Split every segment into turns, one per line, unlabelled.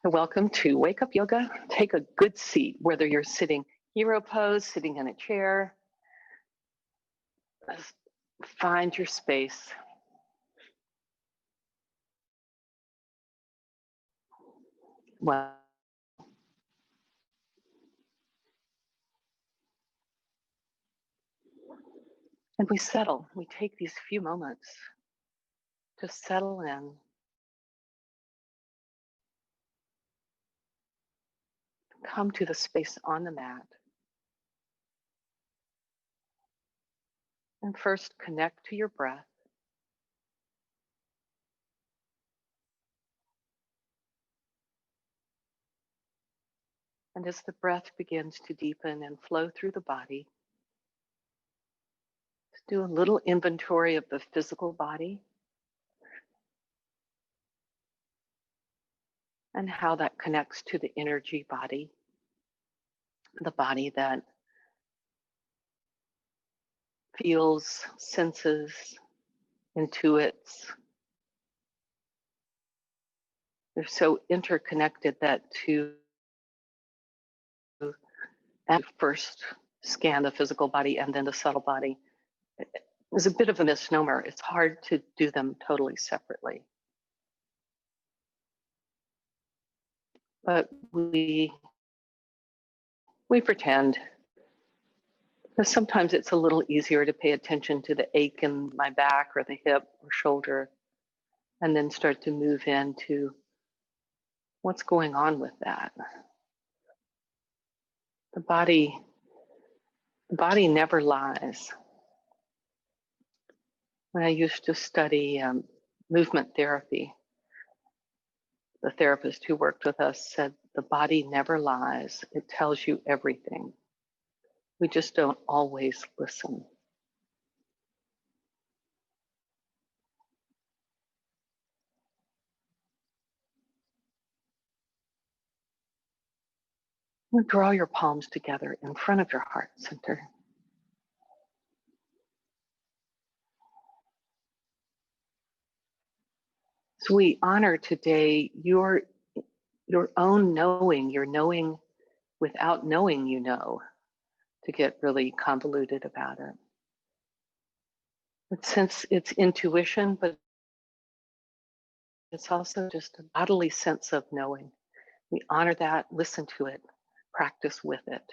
Welcome to Wake Up Yoga. Take a good seat, whether you're sitting hero pose, sitting in a chair. Find your space. Well, and we settle. We take these few moments to settle in. Come to the space on the mat. And first connect to your breath. And as the breath begins to deepen and flow through the body, do a little inventory of the physical body and how that connects to the energy body, the body that feels, senses, intuits. They're so interconnected that to first scan the physical body and then the subtle body is a bit of a misnomer. It's hard to do them totally separately. But we pretend, because sometimes it's a little easier to pay attention to the ache in my back or the hip or shoulder, and then start to move into what's going on with that. The body never lies. When I used to study movement therapy, the therapist who worked with us said, the body never lies. It tells you everything. We just don't always listen. Draw your palms together in front of your heart center. So we honor today your own knowing, your knowing without knowing you know, to get really convoluted about it. But since it's intuition, but it's also just a bodily sense of knowing. We honor that, listen to it, practice with it.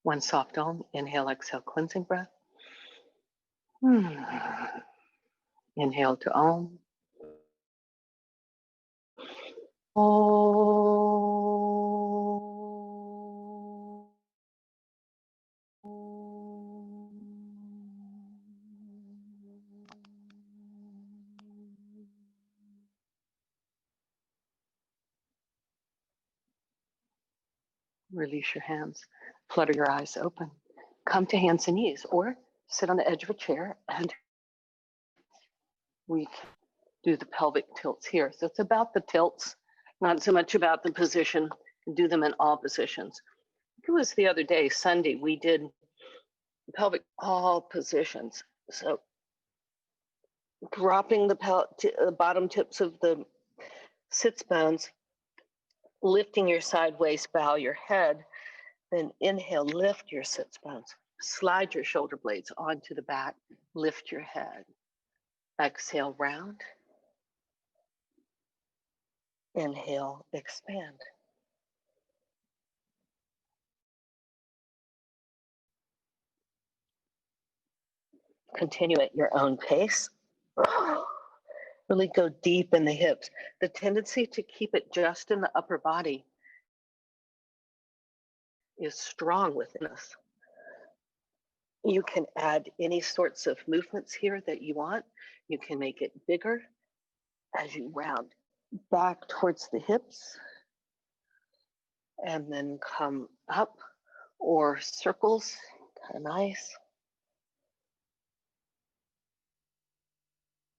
One soft Om, inhale, exhale, cleansing breath. Inhale to Om. Release your hands, flutter your eyes open. Come to hands and knees or sit on the edge of a chair, and we do the pelvic tilts here. So it's about the tilts, not so much about the position. Do them in all positions. It was the other day, Sunday, we did pelvic all positions. So dropping the bottom tips of the sits bones, lifting your sideways, bow your head, then inhale, lift your sits bones, slide your shoulder blades onto the back, lift your head. Exhale, round. Inhale, expand. Continue at your own pace. Really go deep in the hips. The tendency to keep it just in the upper body is strong within us. You can add any sorts of movements here that you want. You can make it bigger as you round back towards the hips and then come up, or circles, kind of nice.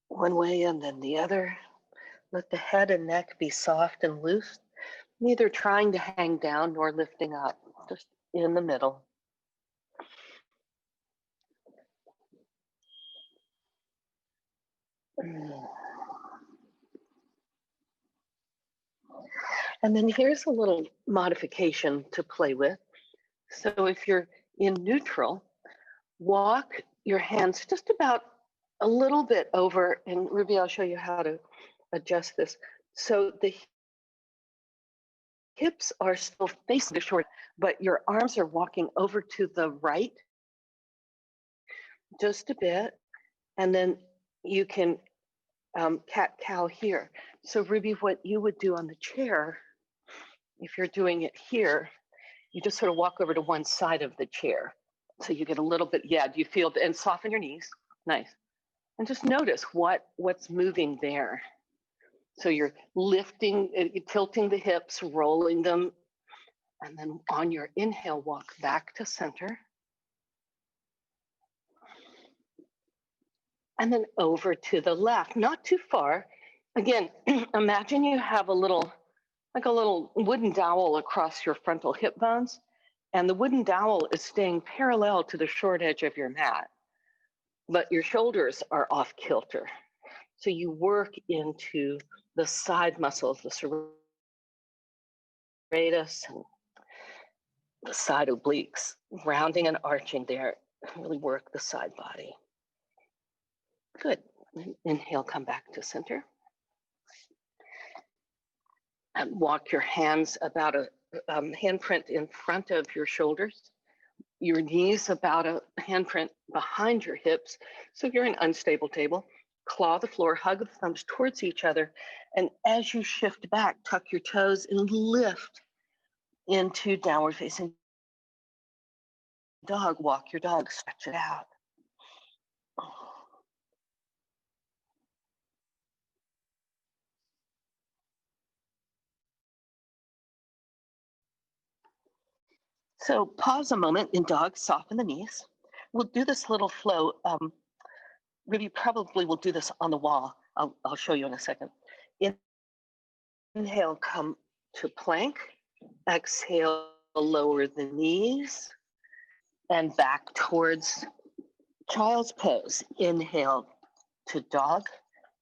One way and then the other. Let the head and neck be soft and loose, neither trying to hang down nor lifting up, just in the middle. And then here's a little modification to play with. So if you're in neutral, walk your hands just about a little bit over, and Ruby, I'll show you how to adjust this. So the hips are still facing the short, but your arms are walking over to the right just a bit, and then you can cat-cow here. So Ruby, what you would do on the chair, if you're doing it here, you just sort of walk over to one side of the chair. So you get a little bit, yeah, do you feel, and soften your knees, nice. And just notice what's moving there. So you're lifting, tilting the hips, rolling them, and then on your inhale, walk back to center. And then over to the left, not too far. Again, imagine you have a little wooden dowel across your frontal hip bones, and the wooden dowel is staying parallel to the short edge of your mat, but your shoulders are off kilter. So you work into the side muscles, the serratus and the side obliques, rounding and arching there, really work the side body. Good. Inhale, come back to center. And walk your hands about a handprint in front of your shoulders, your knees about a handprint behind your hips. So you're in unstable table. Claw the floor, hug the thumbs towards each other. And as you shift back, tuck your toes and lift into downward facing dog. Walk your dog, stretch it out. So pause a moment in dog, soften the knees. We'll do this little flow. Ruby probably will do this on the wall. I'll show you in a second. Inhale, come to plank. Exhale, lower the knees and back towards child's pose. Inhale to dog,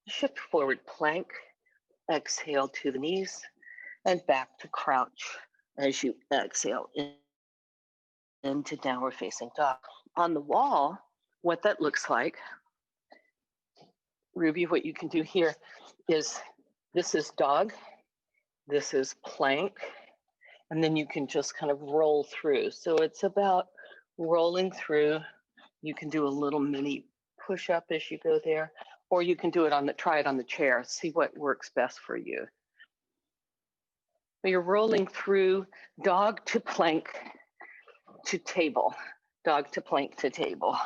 shift forward plank. Exhale to the knees and back to crouch as you exhale into downward facing dog. On the wall, what that looks like, Ruby, what you can do here is, this is dog, this is plank, and then you can just kind of roll through. So it's about rolling through. You can do a little mini push up as you go there, or you can do it try it on the chair, see what works best for you. But you're rolling through dog to plank to table, dog to plank to table.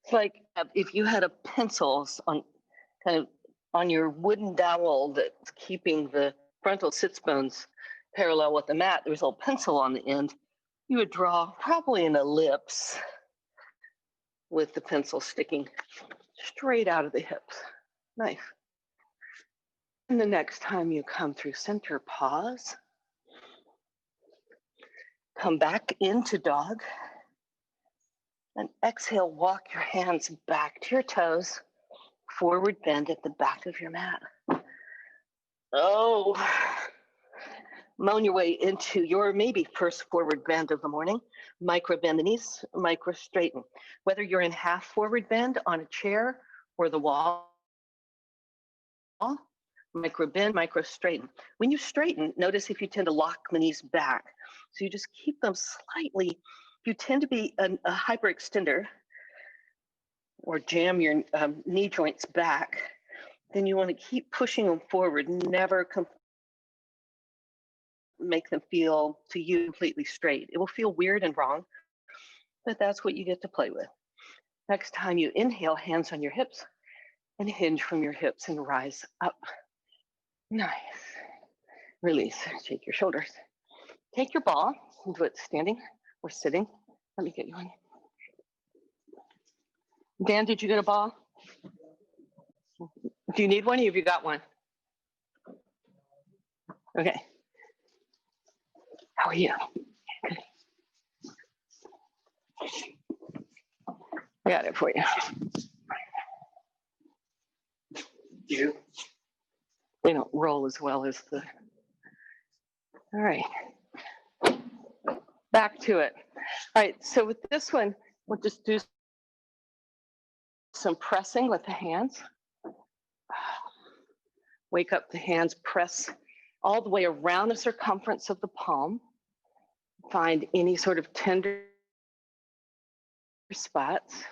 It's like if you had a pencils on your wooden dowel that's keeping the frontal sits bones parallel with the mat, there's a little pencil on the end. You would draw probably an ellipse with the pencil sticking straight out of the hips. Nice. And the next time you come through center, pause. Come back into dog. And exhale, walk your hands back to your toes. Forward bend at the back of your mat. Oh, moan your way into your maybe first forward bend of the morning. Micro bend the knees, micro straighten. Whether you're in half forward bend on a chair or the wall, micro bend, micro straighten. When you straighten, notice if you tend to lock the knees back. So you just keep them slightly. If you tend to be a hyperextender or jam your knee joints back, then you want to keep pushing them forward, never make them feel to you completely straight. It will feel weird and wrong, but that's what you get to play with. Next time you inhale, hands on your hips and hinge from your hips and rise up. Nice. Release, shake your shoulders. Take your ball, do it standing or sitting. Let me get you one. Dan, did you get a ball? Do you need one or have you got one? Okay. How are you? Good. I got it for you. you. They don't roll as well as the, all right. Back to it. All right, so with this one, we'll just do some pressing with the hands. Wake up the hands, press all the way around the circumference of the palm. Find any sort of tender spots.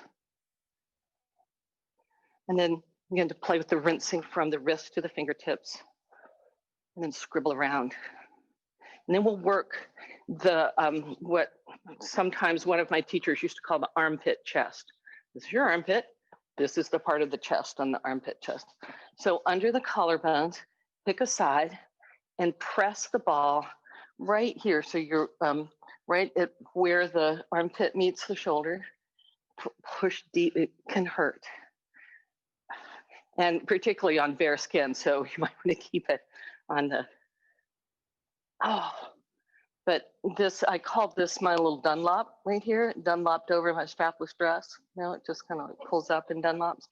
And then begin to play with the rinsing from the wrist to the fingertips. And then scribble around. And then we'll work the, what sometimes one of my teachers used to call the armpit chest. This is your armpit. This is the part of the chest on the armpit chest. So under the collarbones, pick a side and press the ball right here. So you're right at where the armpit meets the shoulder. Push deep, it can hurt. And particularly on bare skin, so you might want to keep it on the, oh. But this, I call this my little Dunlop right here, Dunlopped over my strapless dress. You know, it just kind of pulls up and Dunlops.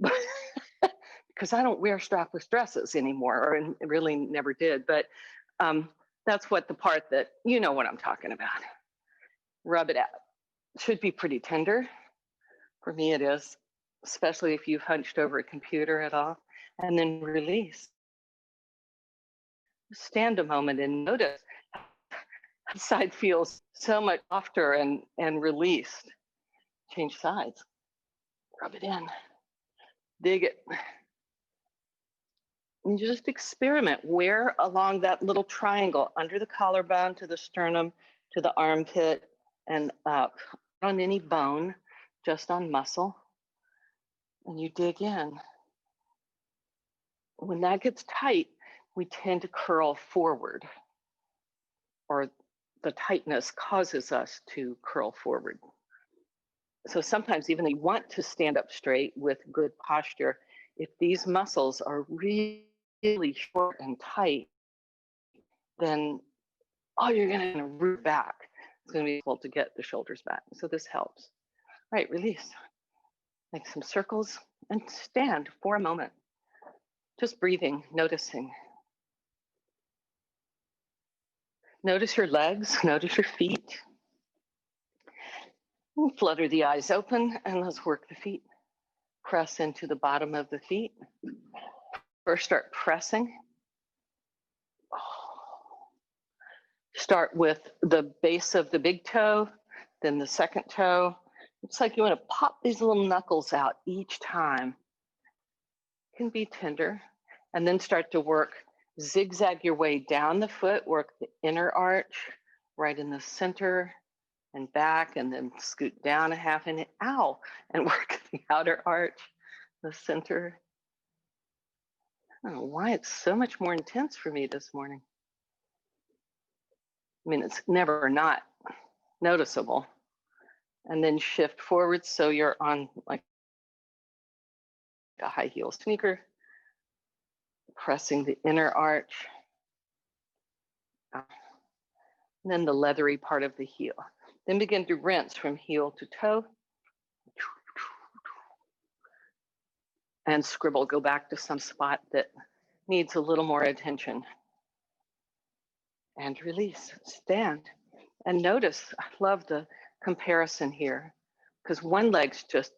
Because I don't wear strapless dresses anymore, or really never did. But that's what the part that, you know what I'm talking about. Rub it out. Should be pretty tender. For me it is, especially if you've hunched over a computer at all. And then release. Stand a moment and notice the side feels so much softer and released. Change sides. Rub it in. Dig it. And just experiment where along that little triangle, under the collarbone to the sternum, to the armpit, and up. Not on any bone, just on muscle. And you dig in. When that gets tight, we tend to curl forward, or the tightness causes us to curl forward. So sometimes even you want to stand up straight with good posture. If these muscles are really short and tight, then you're gonna root back. It's gonna be difficult to get the shoulders back. So this helps. All right, release. Make some circles and stand for a moment. Just breathing, noticing. Notice your legs, notice your feet. Flutter the eyes open and let's work the feet. Press into the bottom of the feet. First start pressing. Start with the base of the big toe, then the second toe. It's like you want to pop these little knuckles out each time. It can be tender. And then start to work, zigzag your way down the foot, work the inner arch, right in the center and back, and then scoot down a half an inch, and work the outer arch, the center. I don't know why it's so much more intense for me this morning. I mean, it's never not noticeable. And then shift forward so you're on like a high heel sneaker, pressing the inner arch, and then the leathery part of the heel. Then begin to rinse from heel to toe. And scribble, go back to some spot that needs a little more attention. And release, stand. And notice, I love the comparison here, because one leg's just,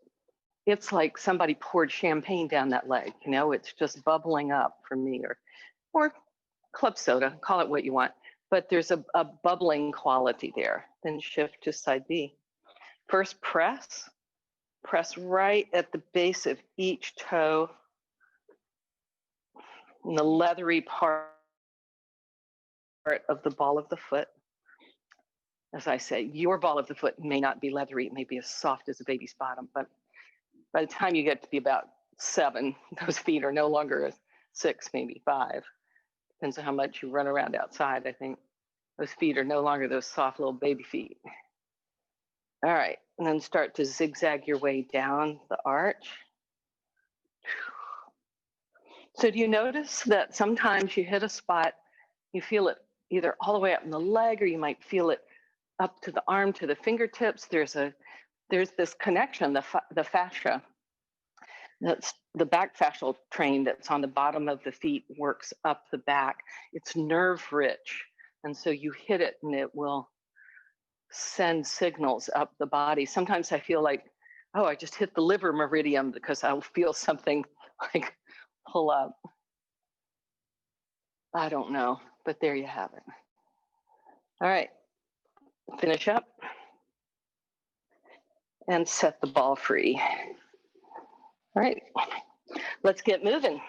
it's like somebody poured champagne down that leg, you know, it's just bubbling up for me, or club soda, call it what you want. But there's a bubbling quality there. Then shift to side B. First press right at the base of each toe, in the leathery part of the ball of the foot. As I say, your ball of the foot may not be leathery, it may be as soft as a baby's bottom, but by the time you get to be about 7, those feet are no longer 6, maybe 5. Depends on how much you run around outside, I think. Those feet are no longer those soft little baby feet. All right, and then start to zigzag your way down the arch. So do you notice that sometimes you hit a spot, you feel it either all the way up in the leg, or you might feel it up to the arm, to the fingertips. There's this connection, the fascia. That's the back fascial train that's on the bottom of the feet works up the back. It's nerve rich. And so you hit it and it will send signals up the body. Sometimes I feel like, oh, I just hit the liver meridian because I'll feel something like pull up. I don't know, but there you have it. All right, finish up and set the ball free. All right, let's get moving.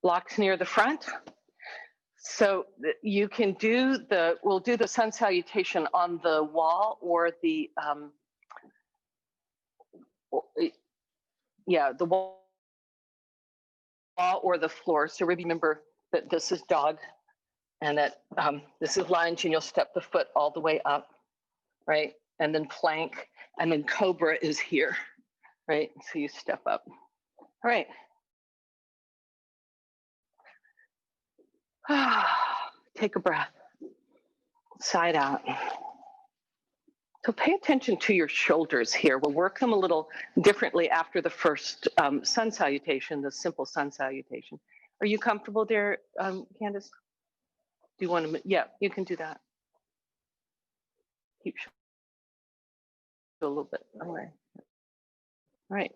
Blocks near the front. So you can do we'll do the sun salutation on the wall or the, the wall or the floor. So remember that this is dog and that this is lunge, and you'll step the foot all the way up, right? And then plank, and then cobra is here, right? So you step up. All right. Take a breath, side out. So pay attention to your shoulders here. We'll work them a little differently after the first sun salutation, the simple sun salutation. Are you comfortable there, Candace? Do you want to, yeah, you can do that. Keep a little bit away. All right.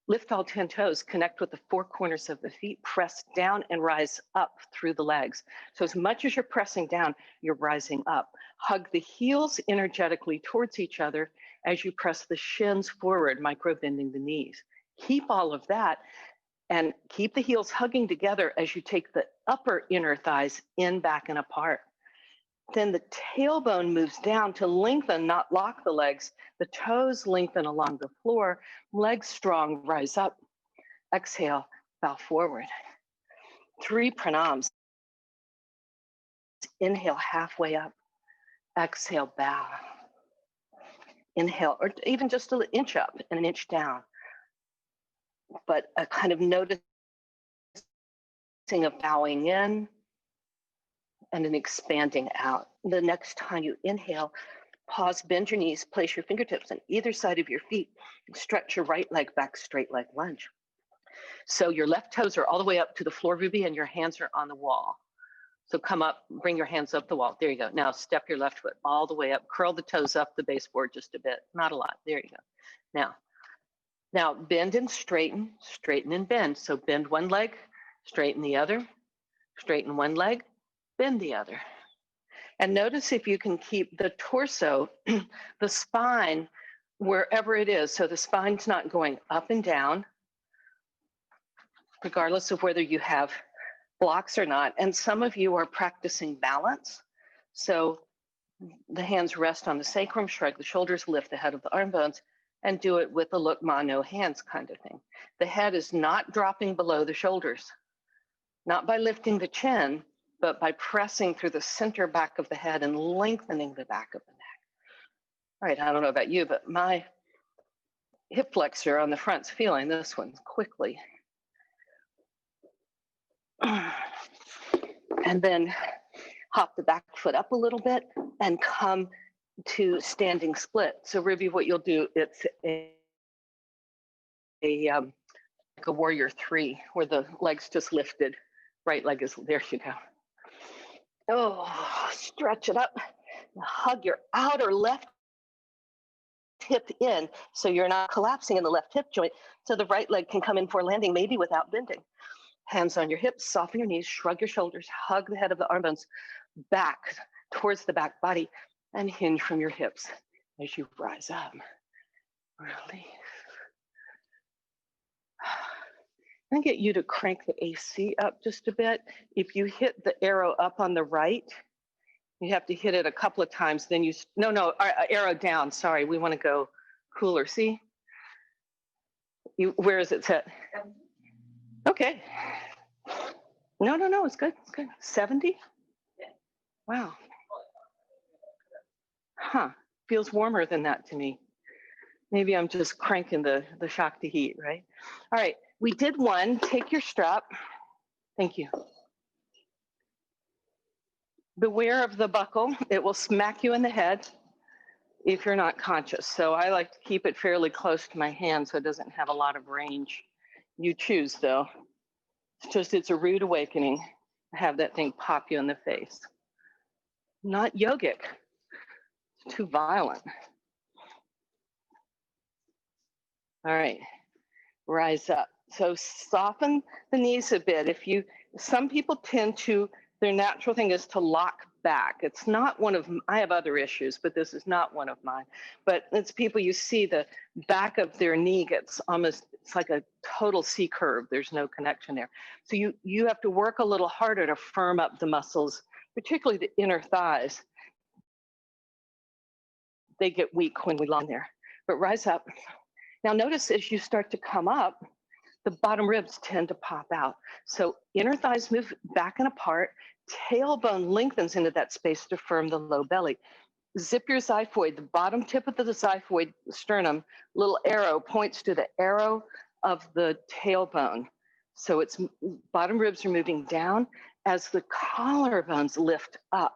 Lift all 10 toes, connect with the 4 corners of the feet, press down and rise up through the legs. So as much as you're pressing down, you're rising up. Hug the heels energetically towards each other as you press the shins forward, micro bending the knees. Keep all of that and keep the heels hugging together as you take the upper inner thighs in, back, and apart. Then the tailbone moves down to lengthen, not lock the legs. The toes lengthen along the floor, legs strong, rise up. Exhale, bow forward. 3 pranams. Inhale, halfway up. Exhale, bow. Inhale, or even just an inch up and an inch down. But a kind of noticing of bowing in and an expanding out. The next time you inhale, pause, bend your knees, place your fingertips on either side of your feet, stretch your right leg back straight like lunge. So your left toes are all the way up to the floor, Ruby, and your hands are on the wall. So come up, bring your hands up the wall. There you go. Now step your left foot all the way up, curl the toes up the baseboard just a bit, not a lot. There you go. Now bend and straighten and bend. So bend one leg, straighten the other, straighten one leg, bend the other. And notice if you can keep the torso, the spine, wherever it is. So the spine's not going up and down, regardless of whether you have blocks or not. And some of you are practicing balance. So the hands rest on the sacrum, shrug the shoulders, lift the head of the arm bones, and do it with the look ma, no hands kind of thing. The head is not dropping below the shoulders, not by lifting the chin, but by pressing through the center back of the head and lengthening the back of the neck. All right, I don't know about you, but my hip flexor on the front's feeling this one quickly. And then hop the back foot up a little bit and come to standing split. So Ruby, what you'll do, it's like a warrior 3 where the legs just lifted. Right leg is, there you go. Oh, stretch it up. Hug your outer left hip in so you're not collapsing in the left hip joint. So the right leg can come in for a landing, maybe without bending. Hands on your hips, soften your knees, shrug your shoulders, hug the head of the arm bones back towards the back body, and hinge from your hips as you rise up. Release. I'm gonna get you to crank the AC up just a bit. If you hit the arrow up on the right, you have to hit it a couple of times, then you, arrow down, sorry, we wanna go cooler, see? Where is it set? Okay. No, it's good, 70? Wow. Huh, feels warmer than that to me. Maybe I'm just cranking the shock to heat, right? All right, we did one, take your strap. Thank you. Beware of the buckle, it will smack you in the head.
if you're not conscious. So I like to keep it fairly close to my hand so it doesn't have a lot of range. You choose though. It's a rude awakening to have that thing pop you in the face. Not yogic, it's too violent. All right, rise up. So soften the knees a bit. Some people tend to, their natural thing is to lock back. It's not one of, I have other issues, but this is not one of mine. But it's people, you see the back of their knee gets almost, it's like a total C curve. There's no connection there. So you have to work a little harder to firm up the muscles, particularly the inner thighs. They get weak when we lie there, but rise up. Now notice as you start to come up, the bottom ribs tend to pop out. So inner thighs move back and apart, tailbone lengthens into that space to firm the low belly. Zip your xiphoid, the bottom tip of the xiphoid sternum, little arrow points to the arrow of the tailbone. So it's bottom ribs are moving down as the collarbones lift up.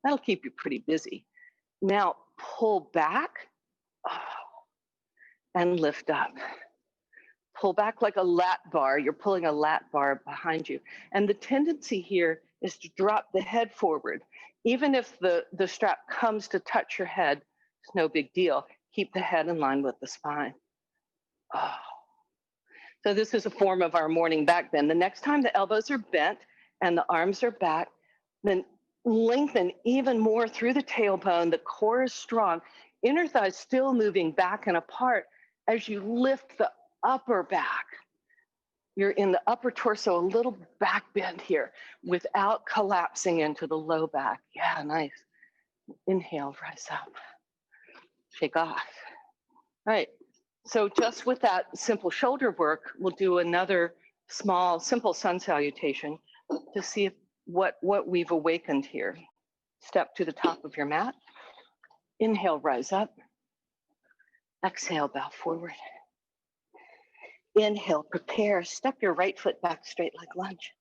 That'll keep you pretty busy. Now pull back and lift up. Pull back like a lat bar. You're pulling a lat bar behind you. And the tendency here is to drop the head forward. Even if the strap comes to touch your head, it's no big deal. Keep the head in line with the spine. Oh. So this is a form of our morning back bend. The next time the elbows are bent and the arms are back, then lengthen even more through the tailbone. The core is strong. Inner thighs still moving back and apart as you lift the upper back. You're in the upper torso, a little back bend here without collapsing into the low back. Yeah, nice. Inhale, rise up. Shake off. All right. So just with that simple shoulder work, we'll do another small, simple sun salutation to see what we've awakened here. Step to the top of your mat. Inhale, rise up. Exhale, bow forward. Inhale, prepare. Step your right foot back straight like lunge.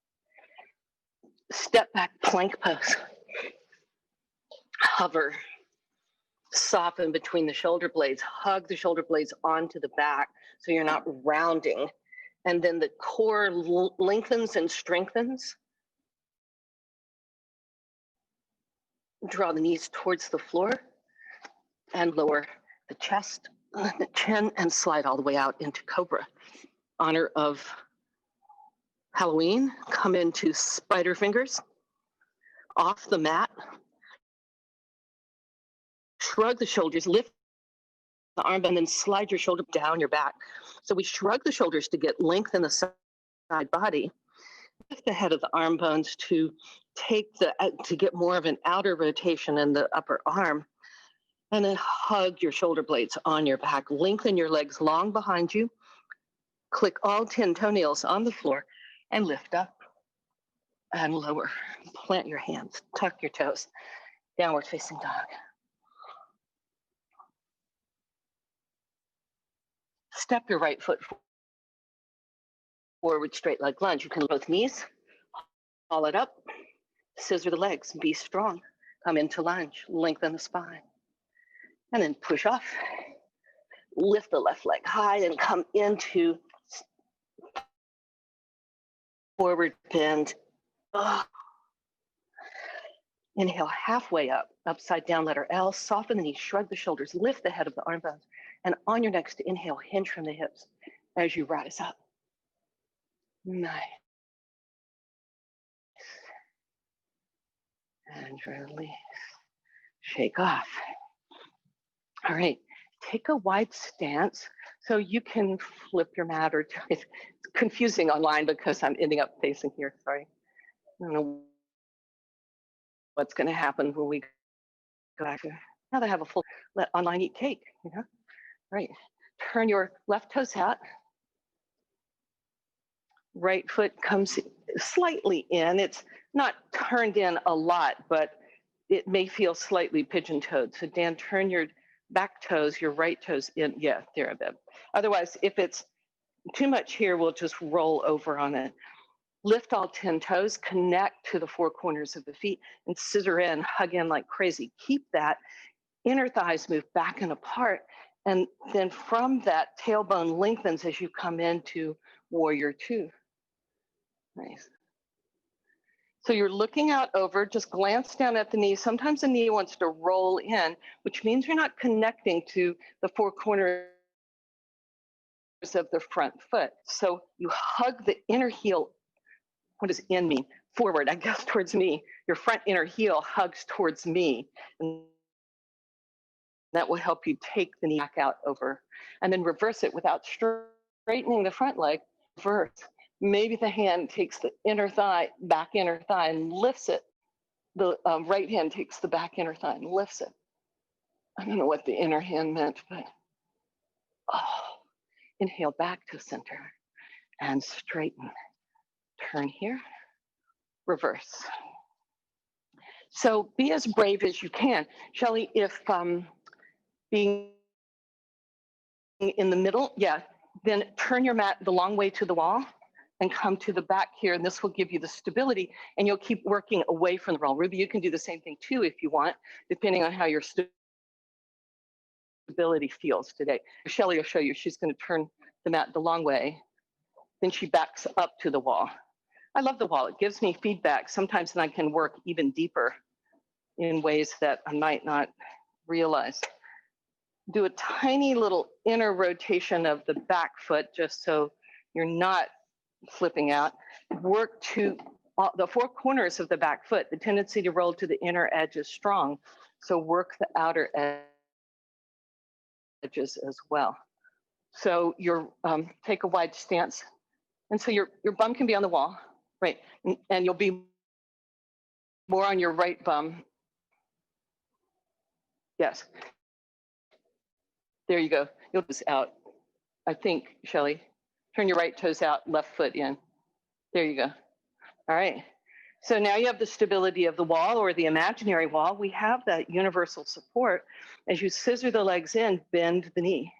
Step back, plank pose. Hover. Soften between the shoulder blades. Hug the shoulder blades onto the back so you're not rounding. And then the core lengthens and strengthens. Draw the knees towards the floor and lower the chest, the chin, and slide all the way out into cobra. Honor of Halloween, come into spider fingers, off the mat. Shrug the shoulders, lift the arm, and then slide your shoulder down your back. So we shrug the shoulders to get length in the side body. Lift the head of the arm bones to get more of an outer rotation in the upper arm. And then hug your shoulder blades on your back. Lengthen your legs long behind you. Click all 10 toenails on the floor and lift up and lower. Plant your hands, tuck your toes. Downward facing dog. Step your right foot forward, straight like lunge. You can both knees, haul it up, scissor the legs, be strong. Come into lunge, lengthen the spine. And then push off. Lift the left leg high and come into forward bend. Oh. Inhale halfway up, upside down letter L, soften the knees, shrug the shoulders, lift the head of the arm bones, and on your next inhale, hinge from the hips as you rise up. Nice. And release. Shake off. All right, take a wide stance so you can flip your mat, or it's confusing online because I'm ending up facing here, sorry. I don't know what's gonna happen when we go back to, now they have a full, let online eat cake, you know? Right, turn your left toes out. Right foot comes slightly in. It's not turned in a lot, but it may feel slightly pigeon-toed. So Dan, turn your back toes, your right toes in. Yeah, there a bit. Otherwise, if it's too much here, we'll just roll over on it. Lift all 10 toes, connect to the four corners of the feet, and scissor in, hug in like crazy. Keep that. inner thighs move back and apart. And then from that, tailbone lengthens as you come into warrior two. Nice. So you're looking out over, just glance down at the knee. Sometimes the knee wants to roll in, which means you're not connecting to the four corners of the front foot. So you hug the inner heel. What does in mean? Forward, I guess, towards me. Your front inner heel hugs towards me. And that will help you take the knee back out over. And then reverse it without straightening the front leg. Reverse. Maybe the hand takes the inner thigh, back inner thigh, and lifts it. The right hand takes the back inner thigh and lifts it. I don't know what the inner hand meant, but inhale back to center and straighten. Turn here, reverse. So be as brave as you can. Shelley, if being in the middle, yeah, then turn your mat the long way to the wall and come to the back here, and this will give you the stability, and you'll keep working away from the wall. Ruby, you can do the same thing too if you want, depending on how your stability feels today. Shelley will show you. She's going to turn the mat the long way, then she backs up to the wall. I love the wall. It gives me feedback. Sometimes then I can work even deeper in ways that I might not realize. Do a tiny little inner rotation of the back foot just so you're not flipping out. Work to the four corners of the back foot. The tendency to roll to the inner edge is strong, so work the outer edges as well. So you're take a wide stance, and so your bum can be on the wall, right? And you'll be more on your right bum. Yes. There you go. You'll just out. I think, Shelley. Turn your right toes out, left foot in. There you go. All right. So now you have the stability of the wall or the imaginary wall. We have that universal support. As you scissor the legs in, bend the knee.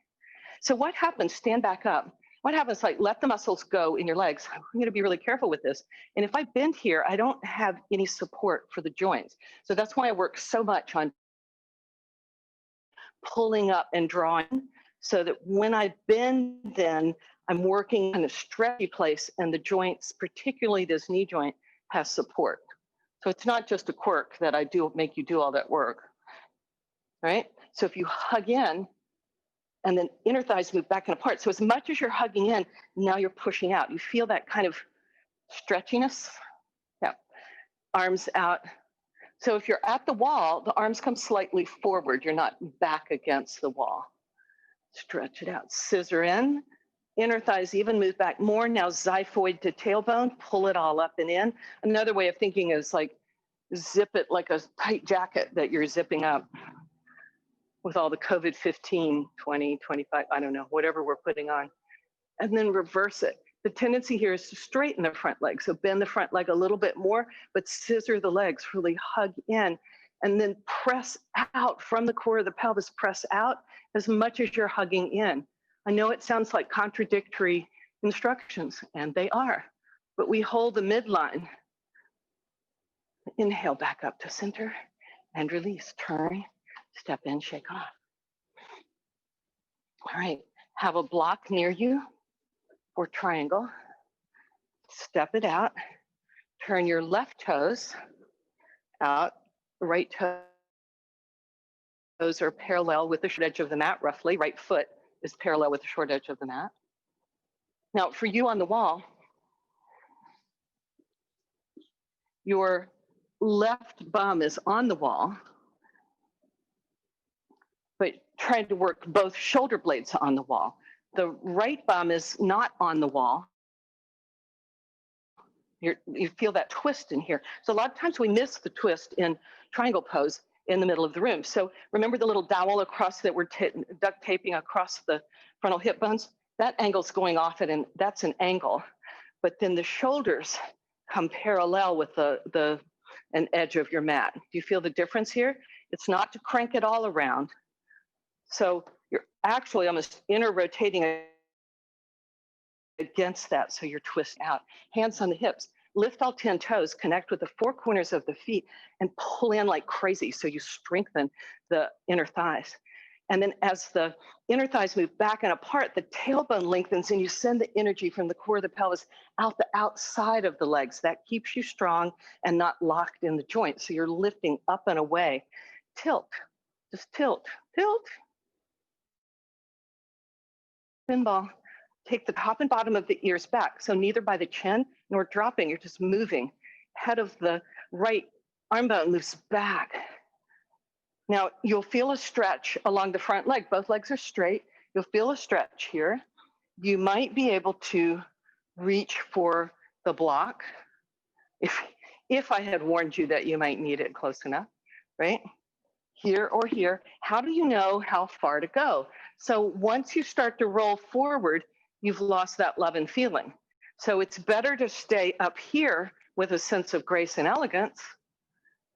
So what happens? Stand back up. What happens? Like, let the muscles go in your legs. I'm going to be really careful with this. And if I bend here, I don't have any support for the joints. So that's why I work so much on pulling up and drawing, so that when I bend, then I'm working in a stretchy place, and the joints, particularly this knee joint, has support. So it's not just a quirk that I do make you do all that work, right? So if you hug in, and then inner thighs move back and apart. So as much as you're hugging in, now you're pushing out. You feel that kind of stretchiness? Yeah. Arms out. So if you're at the wall, the arms come slightly forward. You're not back against the wall. Stretch it out. Scissor in. Inner thighs even move back more. Now xiphoid to tailbone. Pull it all up and in. Another way of thinking is like zip it like a tight jacket that you're zipping up with all the COVID-15, 20, 25, I don't know, whatever we're putting on. And then reverse it. The tendency here is to straighten the front leg. So bend the front leg a little bit more, but scissor the legs, really hug in, and then press out from the core of the pelvis, press out as much as you're hugging in. I know it sounds like contradictory instructions, and they are, but we hold the midline. Inhale back up to center and release, turn, step in, shake off. All right, have a block near you or triangle. Step it out. Turn your left toes out. Right toes are parallel with the short edge of the mat, roughly. Right foot is parallel with the short edge of the mat. Now, for you on the wall, your left bum is on the wall, but trying to work both shoulder blades on the wall. The right bum is not on the wall. You feel that twist in here. So a lot of times we miss the twist in triangle pose in the middle of the room. So remember the little dowel across that we're duct taping across the frontal hip bones? That angle's going off it, and that's an angle. But then the shoulders come parallel with an edge of your mat. Do you feel the difference here? It's not to crank it all around. So you're actually almost inner rotating against that, so you're twisting out. Hands on the hips. Lift all 10 toes, connect with the four corners of the feet and pull in like crazy. So you strengthen the inner thighs. And then as the inner thighs move back and apart, the tailbone lengthens and you send the energy from the core of the pelvis out the outside of the legs. That keeps you strong and not locked in the joint. So you're lifting up and away. Tilt, just tilt, tilt. Pinball. Take the top and bottom of the ears back. So neither by the chin nor dropping, you're just moving. Head of the right arm bone moves back. Now you'll feel a stretch along the front leg. Both legs are straight. You'll feel a stretch here. You might be able to reach for the block. If I had warned you that you might need it close enough, right? Here or here. How do you know how far to go? So once you start to roll forward, you've lost that love and feeling. So it's better to stay up here with a sense of grace and elegance,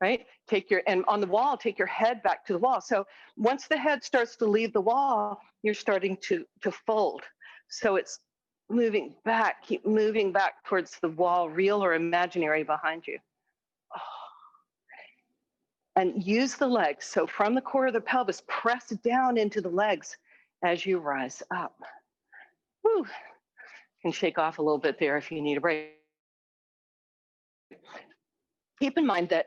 right? And on the wall, take your head back to the wall. So once the head starts to leave the wall, you're starting to fold. So it's moving back, keep moving back towards the wall, real or imaginary behind you. Oh. And use the legs. So from the core of the pelvis, press down into the legs as you rise up. Woo. Can shake off a little bit there if you need a break. Keep in mind that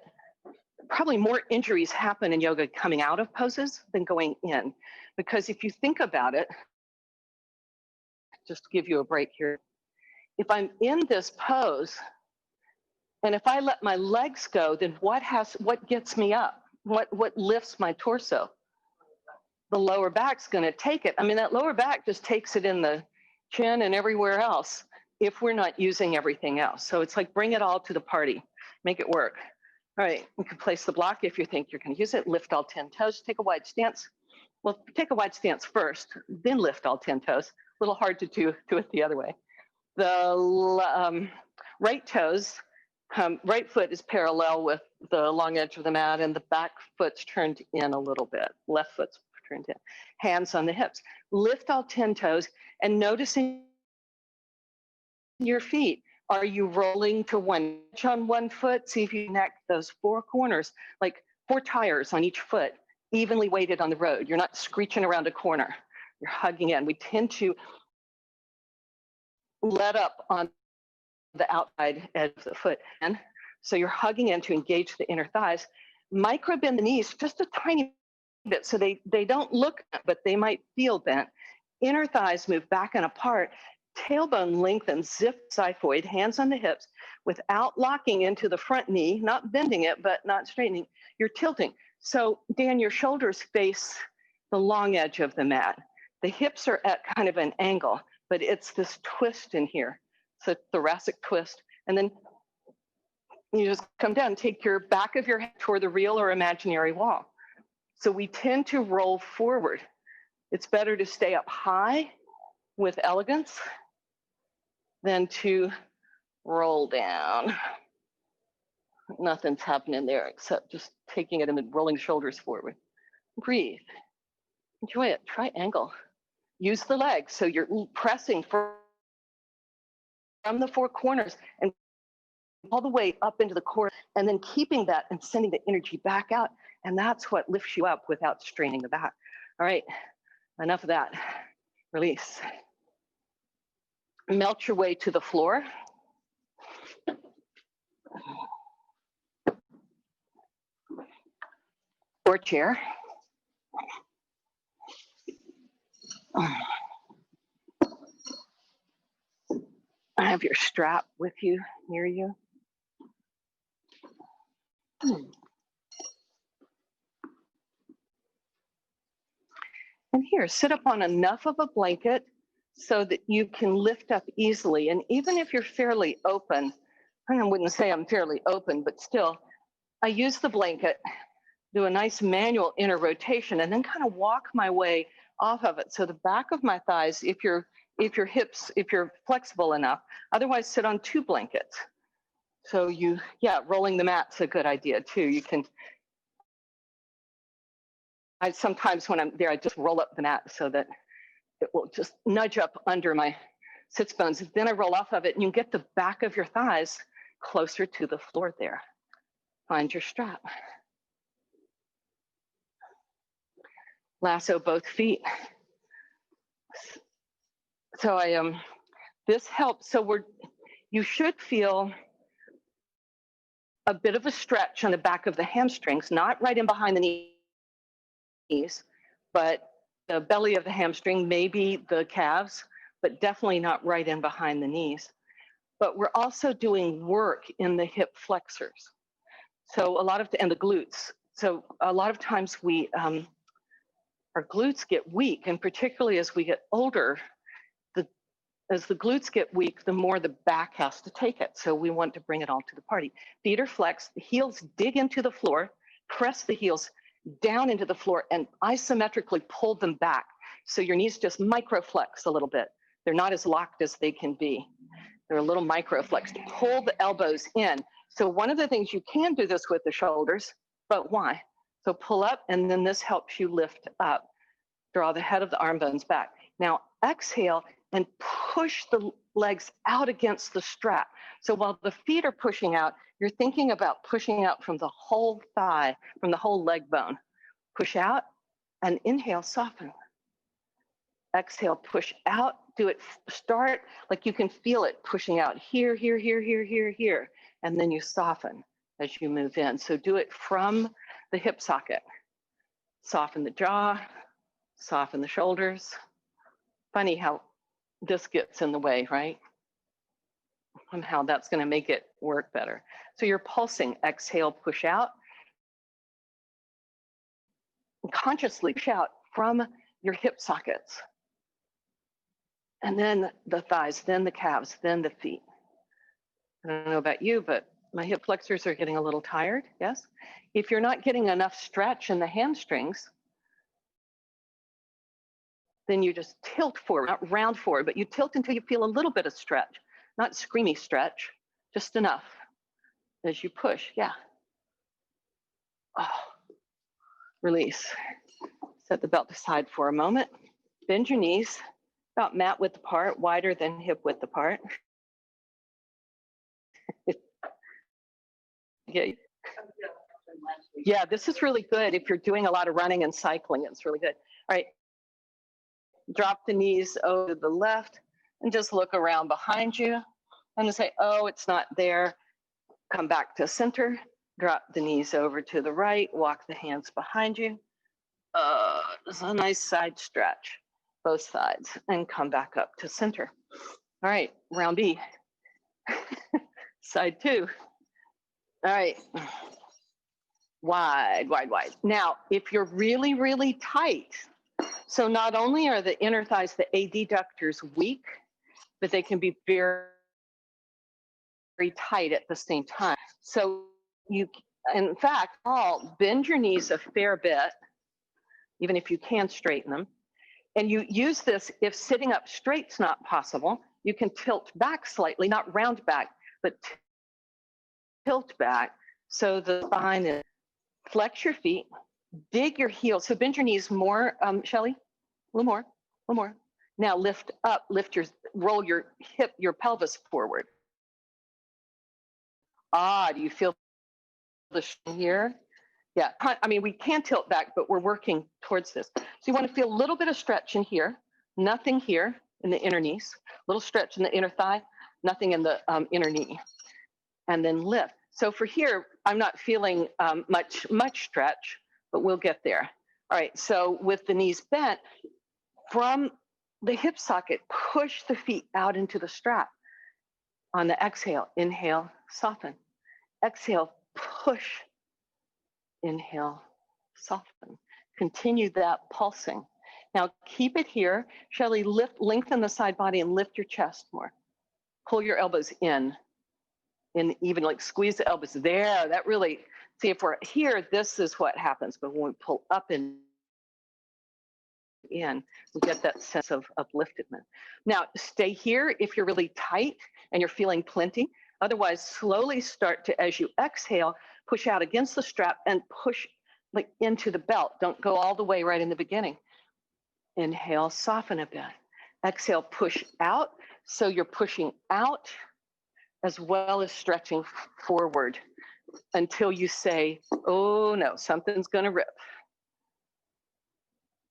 probably more injuries happen in yoga coming out of poses than going in. Because if you think about it, just to give you a break here, if I'm in this pose, and if I let my legs go, then what gets me up? What lifts my torso? The lower back's gonna take it. I mean, that lower back just takes it in the chin and everywhere else if we're not using everything else. So it's like bring it all to the party, make it work. All right, you can place the block if you think you're gonna use it, lift all 10 toes, take a wide stance. Well, take a wide stance first, then lift all 10 toes. A little hard to do it the other way. The right toes, right foot is parallel with the long edge of the mat and the back foot's turned in a little bit. Left foot's turned in. Hands on the hips. Lift all 10 toes and noticing your feet. Are you rolling to one edge on one foot? See if you connect those four corners, like 4 tires on each foot, evenly weighted on the road. You're not screeching around a corner. You're hugging in. We tend to let up on the outside edge of the foot. And so you're hugging in to engage the inner thighs. Micro bend the knees just a tiny bit so they don't look, but they might feel bent. Inner thighs move back and apart. Tailbone lengthens, zip xiphoid, hands on the hips without locking into the front knee, not bending it, but not straightening. You're tilting. So Dan, your shoulders face the long edge of the mat. The hips are at kind of an angle, but it's this twist in here. It's a thoracic twist. And then you just come down, take your back of your head toward the real or imaginary wall. So we tend to roll forward. It's better to stay up high with elegance than to roll down. Nothing's happening there except just taking it and then rolling shoulders forward. Breathe. Enjoy it. Triangle. Use the legs. So you're pressing from the 4 corners and all the way up into the core, and then keeping that and sending the energy back out. And that's what lifts you up without straining the back. All right, enough of that. Release. Melt your way to the floor. Or chair. Have your strap with you, near you. And here, sit up on enough of a blanket so that you can lift up easily. And even if you're fairly open, I wouldn't say I'm fairly open, but still, I use the blanket, do a nice manual inner rotation, and then kind of walk my way off of it. So the back of my thighs, if you're flexible enough, otherwise sit on 2 blankets. So rolling the mat's a good idea too. You can, sometimes when I'm there, I just roll up the mat so that it will just nudge up under my sits bones. Then I roll off of it and you get the back of your thighs closer to the floor there. Find your strap. Lasso both feet. So this helps. So you should feel a bit of a stretch on the back of the hamstrings, not right in behind the knees, but the belly of the hamstring, maybe the calves, but definitely not right in behind the knees. But we're also doing work in the hip flexors. So and the glutes. So a lot of times our glutes get weak, and particularly as we get older, as the glutes get weak, the more the back has to take it. So we want to bring it all to the party. Feet are flexed, the heels dig into the floor, press the heels down into the floor and isometrically pull them back. So your knees just microflex a little bit. They're not as locked as they can be. They're a little microflexed. Pull the elbows in. So one of the things you can do this with the shoulders, but why? So pull up, and then this helps you lift up. Draw the head of the arm bones back. Now exhale and push the legs out against the strap. So while the feet are pushing out, you're thinking about pushing out from the whole thigh, from the whole leg bone. Push out and inhale, soften. Exhale, push out. Do it, start like you can feel it pushing out here, here, here, here, here, here. And then you soften as you move in. So do it from the hip socket. Soften the jaw, soften the shoulders. Funny how this gets in the way, right? Somehow that's going to make it work better. So you're pulsing. Exhale, push out. Consciously push out from your hip sockets. And then the thighs, then the calves, then the feet. I don't know about you, but my hip flexors are getting a little tired, yes? If you're not getting enough stretch in the hamstrings, then you just tilt forward, not round forward, but you tilt until you feel a little bit of stretch, not screamy stretch, just enough as you push, yeah. Oh, release. Set the belt aside for a moment. Bend your knees, about mat width apart, wider than hip width apart. Yeah, this is really good if you're doing a lot of running and cycling. It's really good. All right, drop the knees over to the left and just look around behind you and say, oh, it's not there. Come back to center, drop the knees over to the right, walk the hands behind you. It's a nice side stretch, both sides, and come back up to center. All right, round B. Side 2. All right. Wide, wide, wide. Now, if you're really, really tight, so not only are the inner thighs, the adductors weak, but they can be very, very tight at the same time. So you, in fact, bend your knees a fair bit, even if you can straighten them. And you use this if sitting up straight's not possible. You can tilt back slightly, not round back, but tilt back so the spine is. Flex your feet, dig your heels. So bend your knees more, Shelly, a little more, a little more. Now lift up, roll your hip, your pelvis forward. Do you feel the here? Yeah, I mean, we can tilt back, but we're working towards this. So you want to feel a little bit of stretch in here, nothing here in the inner knees, a little stretch in the inner thigh, nothing in the inner knee, and then lift. So for here, I'm not feeling much stretch, but we'll get there. All right, so with the knees bent, from the hip socket, push the feet out into the strap. On the exhale, inhale, soften. Exhale, push. Inhale, soften. Continue that pulsing. Now keep it here. Shelly, lengthen the side body and lift your chest more. Pull your elbows in. And even like squeeze the elbows there. That really, see if we're here, this is what happens. But when we pull up and in, we get that sense of upliftedness. Now stay here if you're really tight and you're feeling plenty. Otherwise, slowly start to, as you exhale, push out against the strap and push like into the belt. Don't go all the way right in the beginning. Inhale, soften a bit. Exhale, push out. So you're pushing out as well as stretching forward until you say, oh no, something's gonna rip.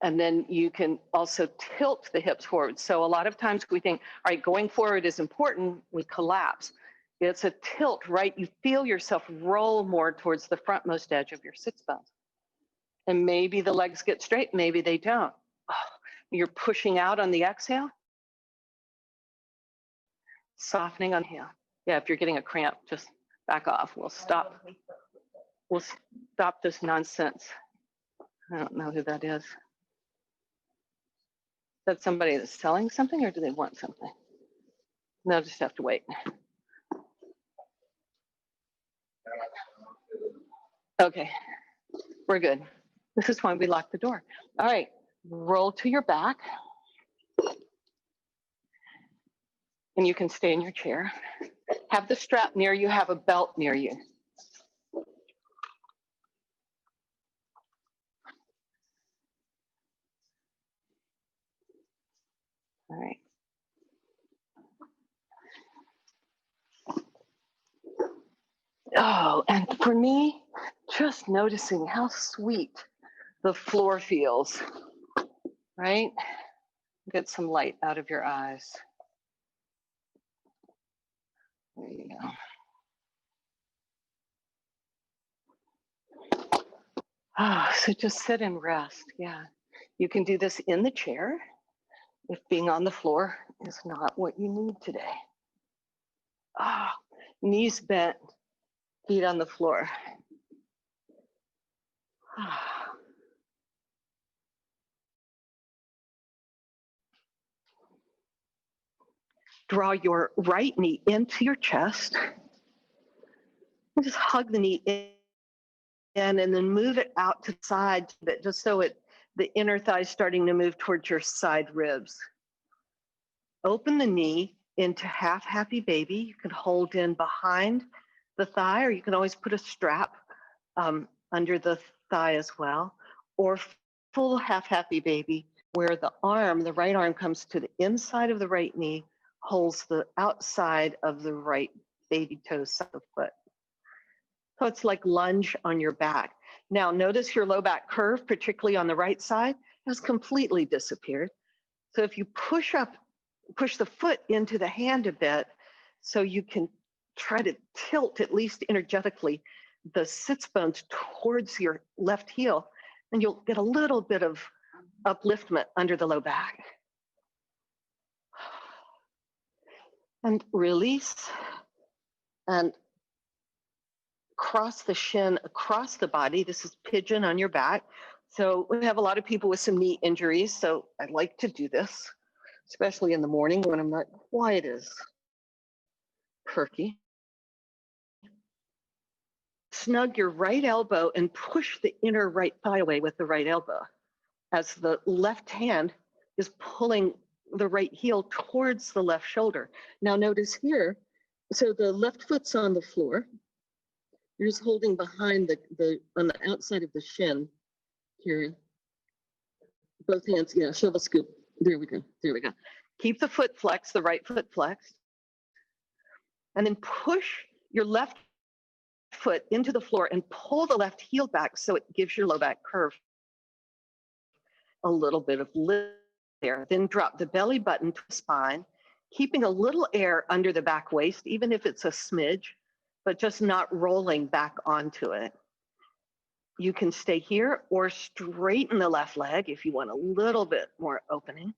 And then you can also tilt the hips forward. So a lot of times we think, all right, going forward is important, we collapse. It's a tilt, right? You feel yourself roll more towards the frontmost edge of your sits bones. And maybe the legs get straight, maybe they don't. Oh, you're pushing out on the exhale. Softening on the inhale. Yeah, if you're getting a cramp, just back off. We'll stop this nonsense. I don't know who that is. Is that somebody that's selling something or do they want something? They'll just have to wait. Okay, we're good. This is why we lock the door. All right, roll to your back. And you can stay in your chair. Have the strap near you, have a belt near you. All right. Oh, and for me, just noticing how sweet the floor feels, right? Get some light out of your eyes. There you go. Oh, so just sit and rest. Yeah. You can do this in the chair if being on the floor is not what you need today. Ah, knees bent, feet on the floor. Draw your right knee into your chest. And just hug the knee in and then move it out to the side, just so the inner thigh is starting to move towards your side ribs. Open the knee into half happy baby. You can hold in behind the thigh, or you can always put a strap under the thigh as well, or full half happy baby, where the right arm comes to the inside of the right knee, holds the outside of the right baby toe side of the foot. So it's like lunge on your back. Now notice your low back curve, particularly on the right side, has completely disappeared. So if you push the foot into the hand a bit, so you can try to tilt, at least energetically, the sits bones towards your left heel, and you'll get a little bit of upliftment under the low back. And release and cross the shin across the body. This is pigeon on your back. So we have a lot of people with some knee injuries, so I like to do this, especially in the morning when I'm not quite as perky. Snug your right elbow and push the inner right thigh away with the right elbow as the left hand is pulling the right heel towards the left shoulder. Now notice here, so the left foot's on the floor. You're just holding behind on the outside of the shin here. Both hands, yeah, shovel scoop. There we go, there we go. Keep the foot flexed, the right foot flexed. And then push your left foot into the floor and pull the left heel back so it gives your low back curve a little bit of lift there. Then drop the belly button to the spine, keeping a little air under the back waist, even if it's a smidge, but just not rolling back onto it. You can stay here or straighten the left leg if you want a little bit more opening.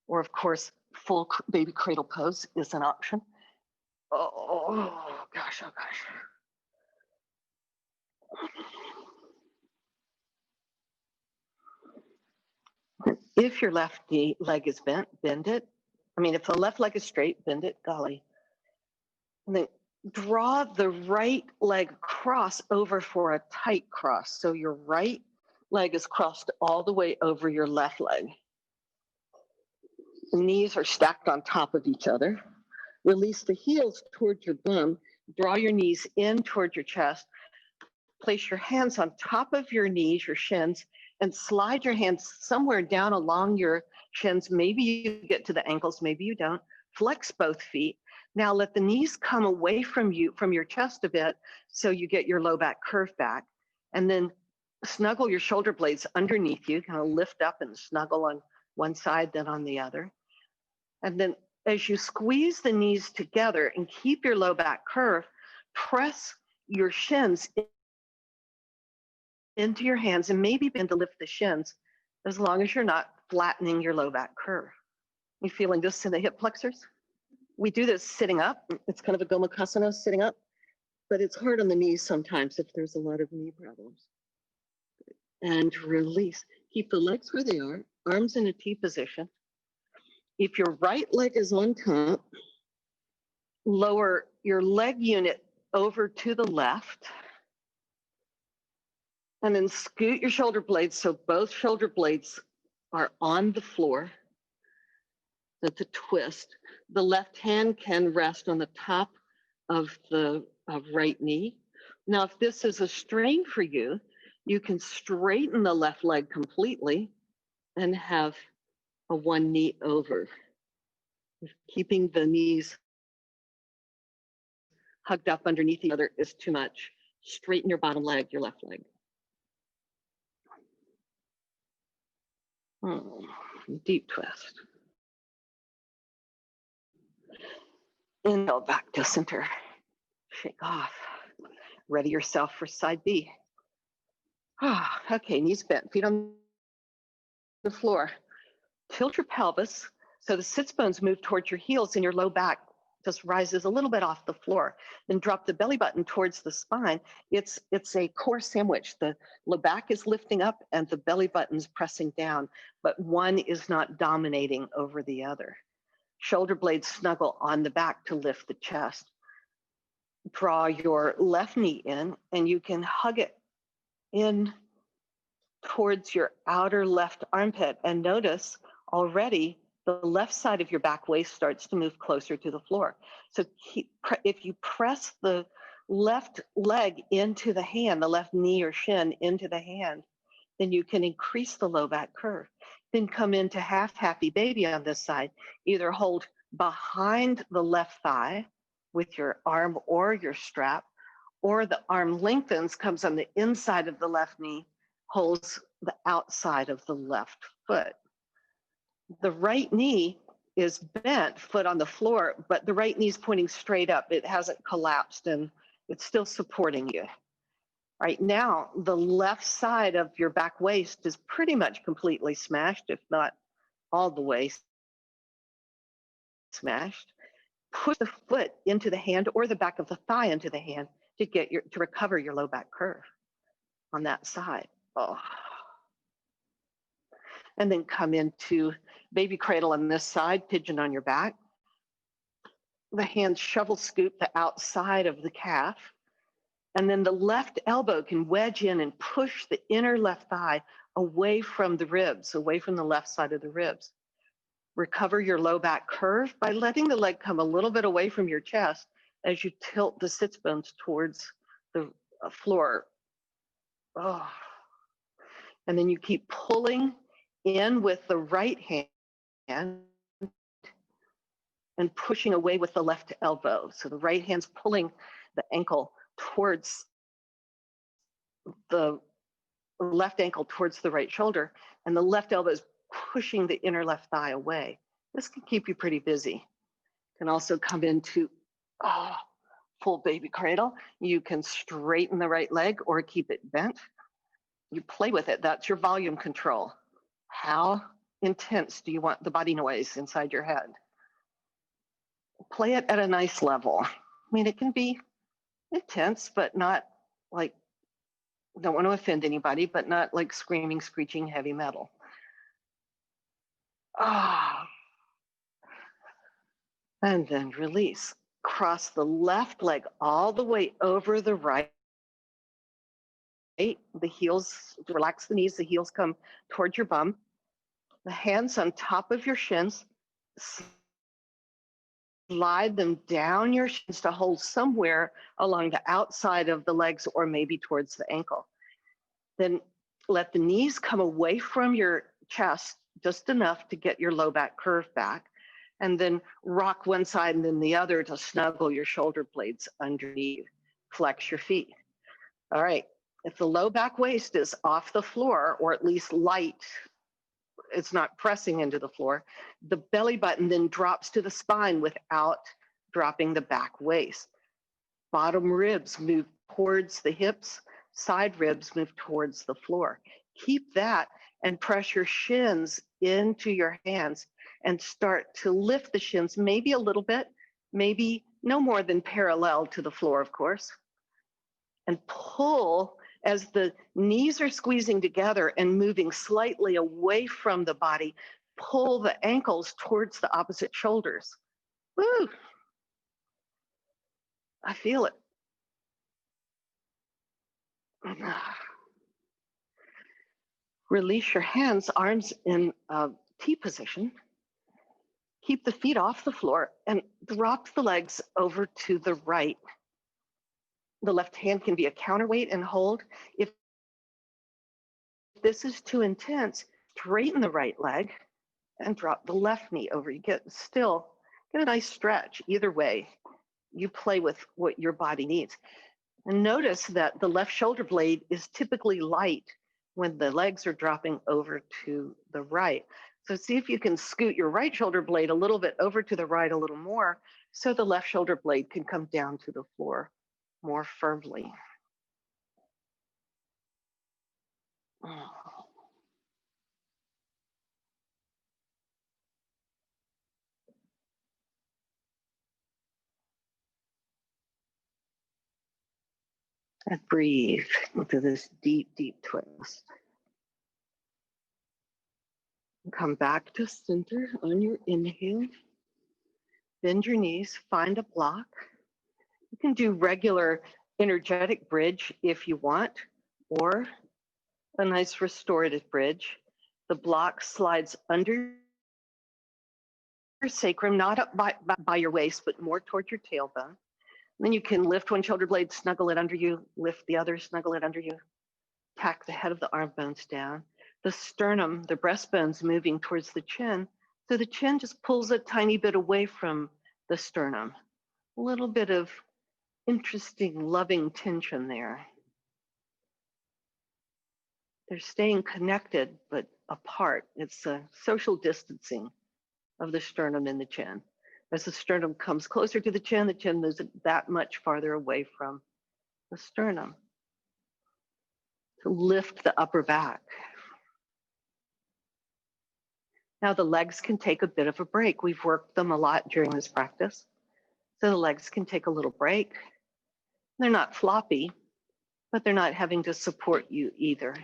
Or of course, full baby cradle pose is an option. Oh gosh, oh gosh. If your left leg is bent, bend it. I mean, if the left leg is straight, bend it, golly. And then draw the right leg cross over for a tight cross. So your right leg is crossed all the way over your left leg. The knees are stacked on top of each other. Release the heels towards your bum. Draw your knees in towards your chest. Place your hands on top of your knees, your shins,
and slide your hands somewhere down along your shins. Maybe you get to the ankles, maybe you don't. Flex both feet. Now let the knees come away from you, from your chest a bit, so you get your low back curve back. And then snuggle your shoulder blades underneath you, kind of lift up and snuggle on one side, then on the other. And then as you squeeze the knees together and keep your low back curve, press your shins into your hands and maybe begin to lift the shins as long as you're not flattening your low back curve. You feeling this in the hip flexors? We do this sitting up. It's kind of a Gomukhasana, sitting up, but it's hard on the knees sometimes if there's a lot of knee problems. And release. Keep the legs where they are, arms in a T position. If your right leg is on top, lower your leg unit over to the left, and then scoot your shoulder blades so both shoulder blades are on the floor. That's a twist. The left hand can rest on the top of the right knee. Now, if this is a strain for you, you can straighten the left leg completely and have a one knee over. If keeping the knees hugged up underneath each other is too much, straighten your bottom leg, your left leg. Deep twist. Inhale back to center. Shake off. Ready yourself for side B. Okay, knees bent, feet on the floor. Tilt your pelvis so the sits bones move towards your heels and your low back just rises a little bit off the floor. Then drop the belly button towards the spine. It's a core sandwich. The low back is lifting up and the belly button's pressing down, but one is not dominating over the other. Shoulder blades snuggle on the back to lift the chest. Draw your left knee in and you can hug it in towards your outer left armpit, and notice already the left side of your back waist starts to move closer to the floor. So if you press the left leg into the hand, the left knee or shin into the hand, then you can increase the low back curve. Then come into half happy baby on this side. Either hold behind the left thigh with your arm or your strap, or the arm lengthens, comes on the inside of the left knee, holds the outside of the left foot. The right knee is bent, foot on the floor, but the right knee is pointing straight up. It hasn't collapsed and it's still supporting you. Right now, the left side of your back waist is pretty much completely smashed, if not all the way smashed. Push the foot into the hand or the back of the thigh into the hand to recover your low back curve on that side. Oh. And then come into baby cradle on this side, pigeon on your back. The hands shovel scoop the outside of the calf. And then the left elbow can wedge in and push the inner left thigh away from the ribs, away from the left side of the ribs. Recover your low back curve by letting the leg come a little bit away from your chest as you tilt the sits bones towards the floor. Oh. And then you keep pulling in with the right hand and pushing away with the left elbow. So the right hand's pulling the ankle towards the left ankle towards the right shoulder, and the left elbow is pushing the inner left thigh away. This can keep you pretty busy. Can also come into full baby cradle. You can straighten the right leg or keep it bent. You play with it. That's your volume control. How intense do you want the body noise inside your head? Play it at a nice level. I mean, it can be intense, but not like, don't want to offend anybody, but not like screaming, screeching heavy metal. And then release. Cross the left leg all the way over the right. The heels, relax the knees, the heels come towards your bum. The hands on top of your shins. Slide them down your shins to hold somewhere along the outside of the legs or maybe towards the ankle. Then
let the knees come away from your chest just enough to get your low back curve back, and then rock one side and then the other to snuggle your shoulder blades underneath. Flex your feet. All right. If the low back waist is off the floor, or at least light, it's not pressing into the floor, the belly button then drops to the spine without dropping the back waist. Bottom ribs move towards the hips, side ribs move towards the floor. Keep that and press your shins into your hands and start to lift the shins, maybe a little bit, maybe no more than parallel to the floor, of course. And pull as the knees are squeezing together and moving slightly away from the body. Pull the ankles towards the opposite shoulders. Woo! I feel it. Release your hands, arms in T position. Keep the feet off the floor and drop the legs over to the right. The left hand can be a counterweight and hold. If this is too intense, straighten the right leg and drop the left knee over. You get a nice stretch. Either way, you play with what your body needs. And notice that the left shoulder blade is typically light when the legs are dropping over to the right. So see if you can scoot your right shoulder blade a little bit over to the right a little more so the left shoulder blade can come down to the floor more firmly. And breathe into this deep, deep twist. Come back to center on your inhale. Bend your knees, find a block. You can do regular energetic bridge if you want, or a nice restorative bridge. The block slides under your sacrum, not up by your waist, but more towards your tailbone. Then you can lift one shoulder blade, snuggle it under you, lift the other, snuggle it under you. Tack the head of the arm bones down. The sternum, the breastbone's moving towards the chin. So the chin just pulls a tiny bit away from the sternum. A little bit of interesting, loving tension there. They're staying connected, but apart. It's a social distancing of the sternum and the chin. As the sternum comes closer to the chin moves that much farther away from the sternum. To lift the upper back. Now the legs can take a bit of a break. We've worked them a lot during this practice. So the legs can take a little break. They're not floppy, but they're not having to support you either,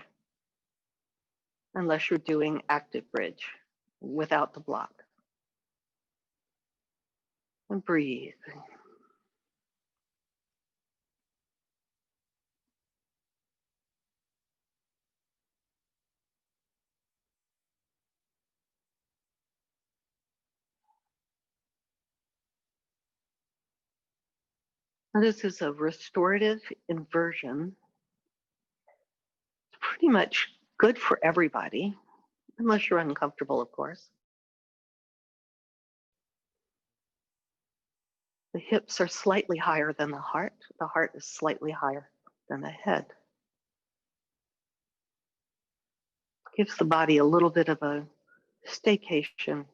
unless you're doing active bridge without the block. And breathe. Now this is a restorative inversion. It's pretty much good for everybody, unless you're uncomfortable, of course. The hips are slightly higher than the heart. The heart is slightly higher than the head. Gives the body a little bit of a staycation.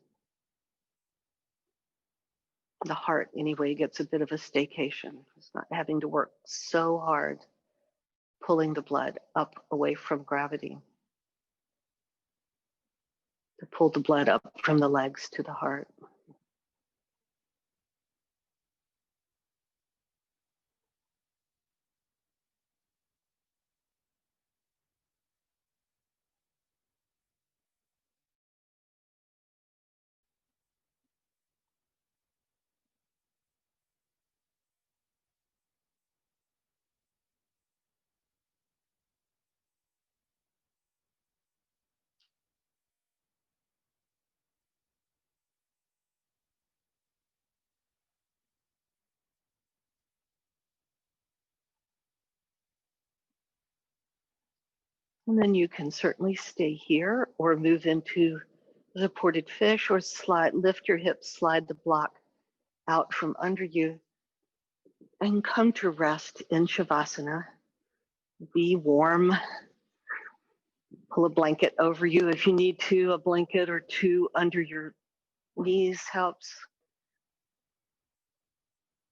The heart, anyway, gets a bit of a staycation. It's not having to work so hard, pulling the blood up away from gravity. To pull the blood up from the legs to the heart.
And then you can certainly stay here or move into supported fish or lift your hips, slide the block out from under you and come to rest in Shavasana. Be warm. Pull a blanket over you if you need to. A blanket or two under your knees helps.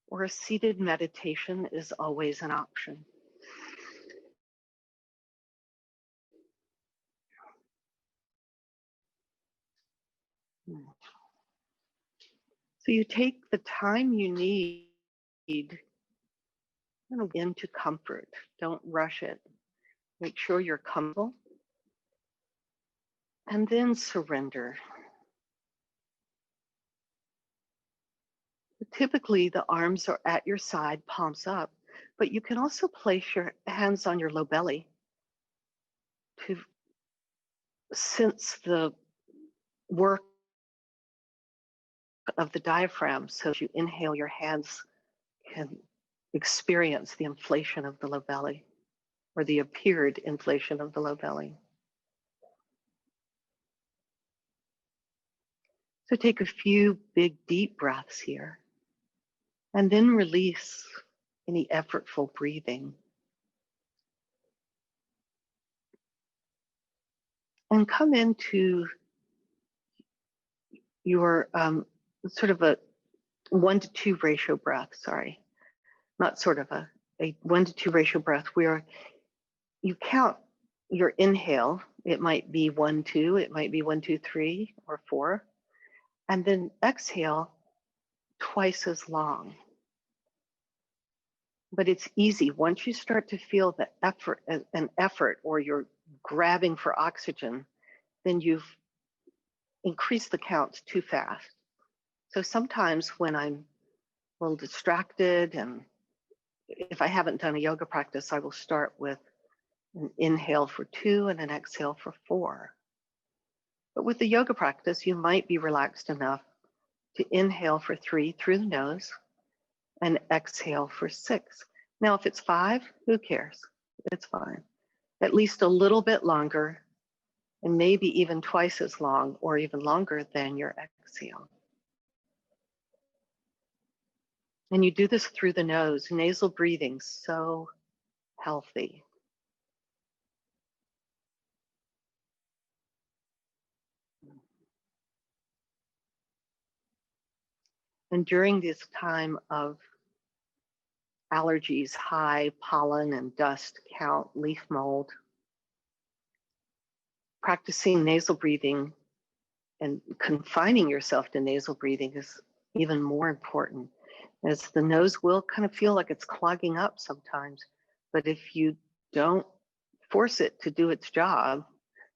Or a seated meditation is always an option. So you take the time you need into comfort. Don't rush it. Make sure you're comfortable. And then surrender. Typically, the arms are at your side, palms up, but you can also place your hands on your low belly to sense the work of the diaphragm. So as you inhale, your hands can experience the inflation of the low belly or the appeared inflation of the low belly. So take a few big, deep breaths here and then release any effortful breathing. And come into your sort of a 1-to-2 ratio breath, not sort of a 1-to-2 ratio breath where you count your inhale. It might be 1, 2, it might be 1, 2, 3, or 4. And then exhale twice as long. But it's easy. Once you start to feel the effort, or you're grabbing for oxygen, then you've increased the counts too fast. So sometimes when I'm a little distracted, and if I haven't done a yoga practice, I will start with an inhale for 2 and an exhale for 4. But with the yoga practice, you might be relaxed enough to inhale for 3 through the nose and exhale for 6. Now, if it's 5, who cares? It's fine. At least a little bit longer, and maybe even twice as long or even longer than your exhale. And you do this through the nose, nasal breathing, so healthy. And during this time of allergies, high pollen and dust count, leaf mold, practicing nasal breathing and confining yourself to nasal breathing is even more important, as the nose will kind of feel like it's clogging up sometimes. But if you don't force it to do its job,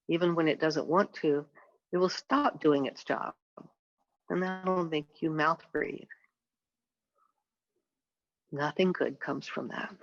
even when it doesn't want to, it will stop doing its job. And that'll make you mouth breathe. Nothing good comes from that.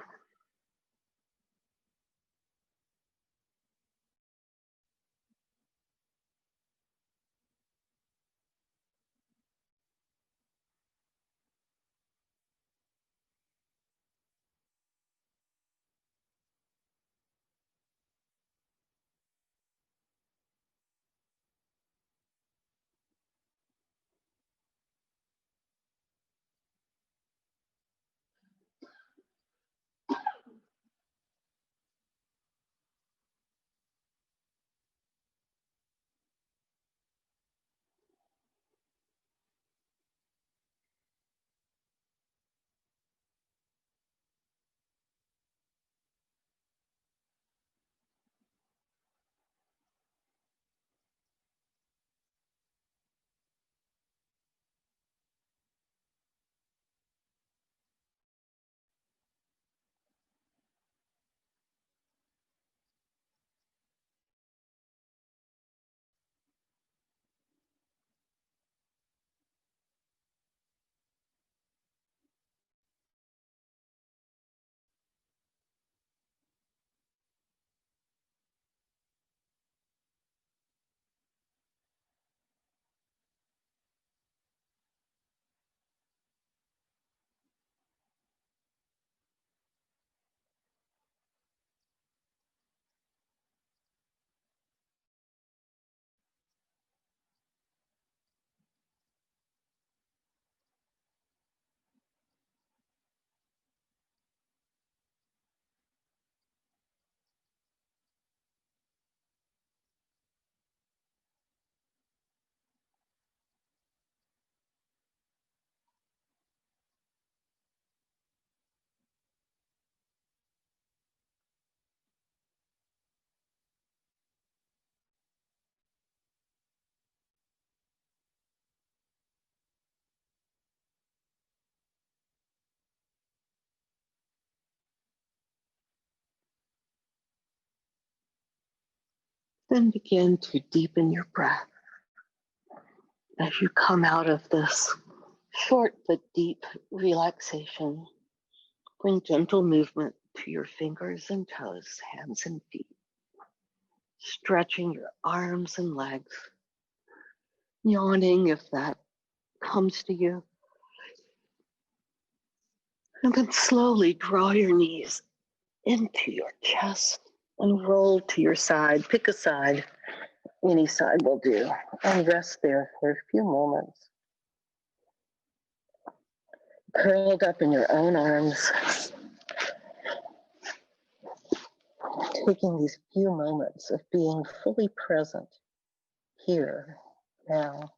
And begin to deepen your breath as you come out of this short but deep relaxation. Bring gentle movement to your fingers and toes, hands and feet, stretching your arms and legs, yawning if that comes to you. And then slowly draw your knees into your chest and roll to your side. Pick a side, any side will do, and rest there for a few moments. Curled up in your own arms, taking these few moments of being fully present here, now.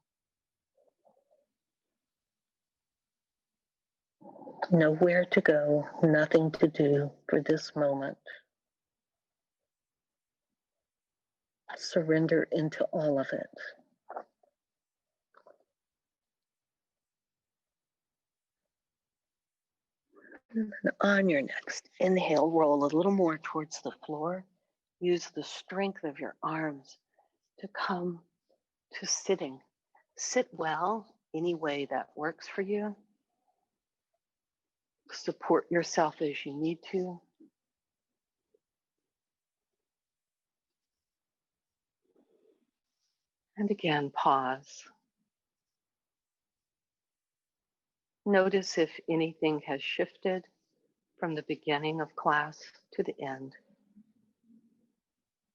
Nowhere to go, nothing to do for this moment. Surrender into all of it. And on your next inhale, roll a little more towards the floor. Use the strength of your arms to come to sitting. Sit well, any way that works for you. Support yourself as you need to. And again, pause. Notice if anything has shifted from the beginning of class to the end.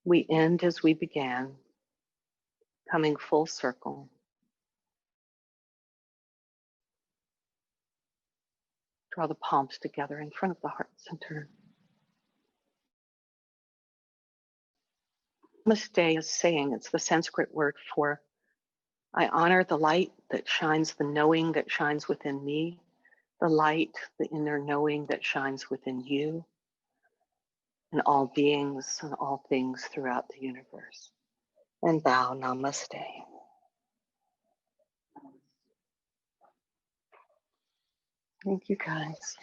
We end as we began, coming full circle. Draw the palms together in front of the heart center. Namaste is saying, it's the Sanskrit word for I honor the light that shines, the knowing that shines within me, the light, the inner knowing that shines within you, and all beings and all things throughout the universe. And bow, namaste. Thank you, guys.